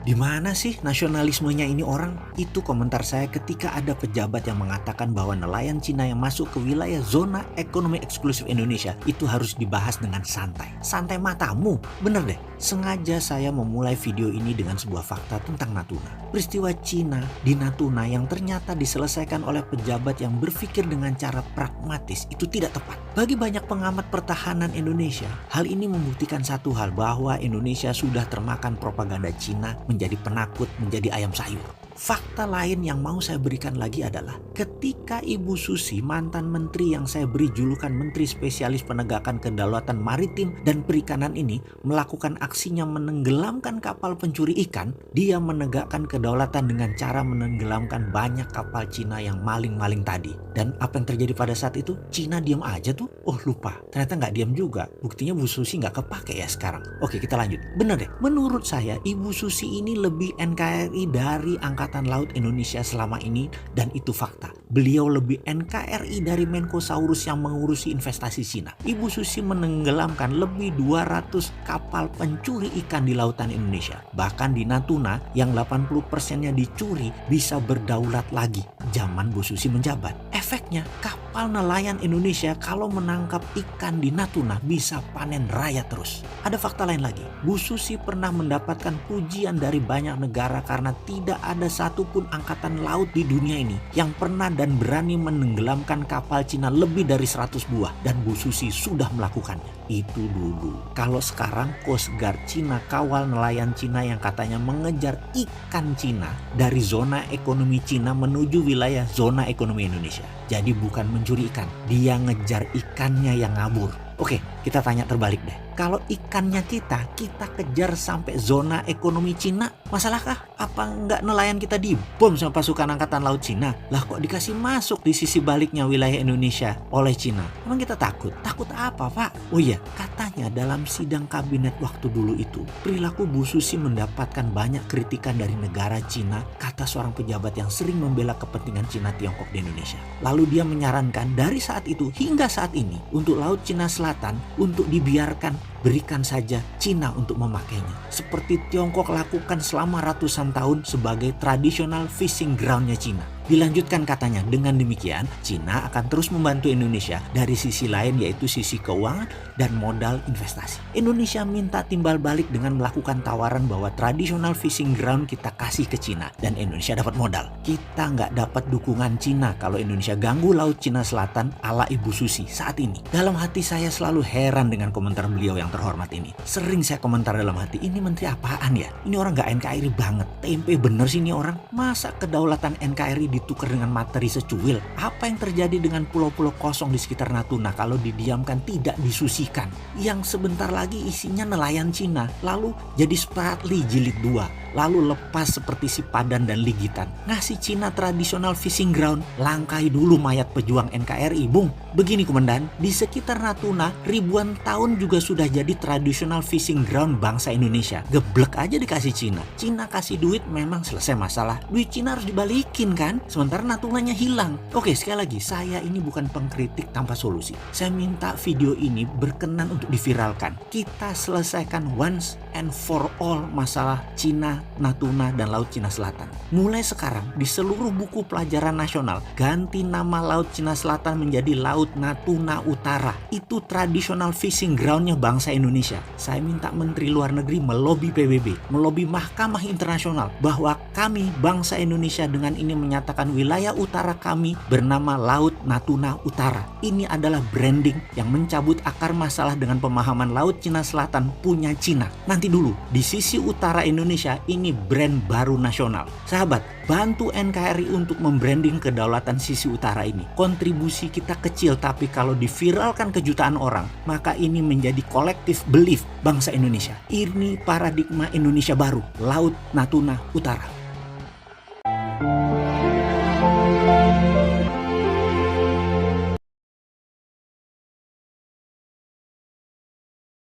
Di mana sih nasionalismenya ini orang? Itu komentar saya ketika ada pejabat yang mengatakan bahwa nelayan Cina yang masuk ke wilayah zona ekonomi eksklusif Indonesia itu harus dibahas dengan santai. Santai matamu, bener deh. Sengaja saya memulai video ini dengan sebuah fakta tentang Natuna. Peristiwa Cina di Natuna yang ternyata diselesaikan oleh pejabat yang berpikir dengan cara pragmatis itu tidak tepat. Bagi banyak pengamat pertahanan Indonesia, hal ini membuktikan satu hal, bahwa Indonesia sudah termakan propaganda Cina, menjadi penakut, menjadi ayam sayur. Fakta lain yang mau saya berikan lagi adalah ketika Ibu Susi, mantan menteri yang saya beri julukan Menteri Spesialis Penegakan Kedaulatan Maritim dan Perikanan ini melakukan aksinya menenggelamkan kapal pencuri ikan, dia menegakkan kedaulatan dengan cara menenggelamkan banyak kapal Cina yang maling-maling tadi. Dan apa yang terjadi pada saat itu? Cina diam aja tuh. Oh lupa, ternyata nggak diam juga. Buktinya Bu Susi nggak kepake ya sekarang. Oke, kita lanjut. Bener deh, menurut saya Ibu Susi ini lebih NKRI dari Angkatan Laut Indonesia selama ini, dan itu fakta. Beliau lebih NKRI dari Menkosaurus yang mengurusi investasi Cina. Ibu Susi menenggelamkan lebih 200 kapal pencuri ikan di lautan Indonesia. Bahkan di Natuna yang 80%-nya dicuri bisa berdaulat lagi zaman Bu Susi menjabat. Efeknya kapal nelayan Indonesia kalau menangkap ikan di Natuna bisa panen raya terus. Ada fakta lain lagi. Bu Susi pernah mendapatkan pujian dari banyak negara karena tidak ada satupun angkatan laut di dunia ini yang pernah dan berani menenggelamkan kapal Cina lebih dari 100 buah, dan Bu Susi sudah melakukannya. Itu dulu. Kalau sekarang Coast Guard Cina kawal nelayan Cina yang katanya mengejar ikan Cina dari zona ekonomi Cina menuju wilayah zona ekonomi Indonesia. Jadi bukan mencuri ikan, dia ngejar ikannya yang ngabur. Oke, kita tanya terbalik deh. Kalau ikannya kita kejar sampai zona ekonomi Cina, masalahkah? Apa nggak nelayan kita dibom sama pasukan angkatan laut Cina? Lah kok dikasih masuk di sisi baliknya wilayah Indonesia oleh Cina? Emang kita takut? Takut apa, Pak? Oh iya, katanya dalam sidang kabinet waktu dulu itu, perilaku Bu Susi mendapatkan banyak kritikan dari negara Cina, kata seorang pejabat yang sering membela kepentingan Cina Tiongkok di Indonesia. Lalu dia menyarankan dari saat itu hingga saat ini untuk Laut Cina Selatan untuk dibiarkan, berikan saja Cina untuk memakainya. Seperti Tiongkok lakukan selama ratusan tahun sebagai traditional fishing groundnya Cina. Dilanjutkan katanya, dengan demikian Cina akan terus membantu Indonesia dari sisi lain, yaitu sisi keuangan dan modal investasi. Indonesia minta timbal balik dengan melakukan tawaran bahwa traditional fishing ground kita kasih ke Cina dan Indonesia dapat modal. Kita nggak dapat dukungan Cina kalau Indonesia ganggu Laut Cina Selatan ala Ibu Susi saat ini. Dalam hati saya selalu heran dengan komentar beliau yang terhormat ini. Sering saya komentar dalam hati, ini menteri apaan ya? Ini orang nggak NKRI banget. Tempe bener sih ini orang. Masa kedaulatan NKRI ditukar dengan materi secuil? Apa yang terjadi dengan pulau-pulau kosong di sekitar Natuna kalau didiamkan tidak disusikan? Yang sebentar lagi isinya nelayan Cina, lalu jadi Spratly jilid 2, lalu lepas seperti si Padan dan Ligitan. Ngasih Cina traditional fishing ground, langkai dulu mayat pejuang NKRI, Bung. Begini Komandan, di sekitar Natuna ribuan tahun juga sudah jadi traditional fishing ground bangsa Indonesia. Geblek aja dikasih Cina. Cina kasih duit memang selesai masalah. Duit Cina harus dibalikin kan? Sementara Natunanya hilang. Oke, sekali lagi, saya ini bukan pengkritik tanpa solusi. Saya minta video ini berkenan untuk diviralkan. Kita selesaikan once and for all masalah Cina, Natuna, dan Laut Cina Selatan. Mulai sekarang di seluruh buku pelajaran nasional, ganti nama Laut Cina Selatan menjadi Laut Natuna Utara. Itu traditional fishing groundnya bangsa Indonesia. Saya minta Menteri Luar Negeri melobi PBB, melobi Mahkamah Internasional bahwa kami bangsa Indonesia dengan ini menyatakan wilayah utara kami bernama Laut Natuna Utara. Ini adalah branding yang mencabut akar masalah dengan pemahaman Laut Cina Selatan punya Cina. Nanti dulu, di sisi utara Indonesia ini brand baru nasional. Sahabat, bantu NKRI untuk membranding kedaulatan sisi utara ini. Kontribusi kita kecil, tapi kalau diviralkan ke jutaan orang, maka ini menjadi kolektif belief bangsa Indonesia. Ini paradigma Indonesia baru, Laut Natuna Utara.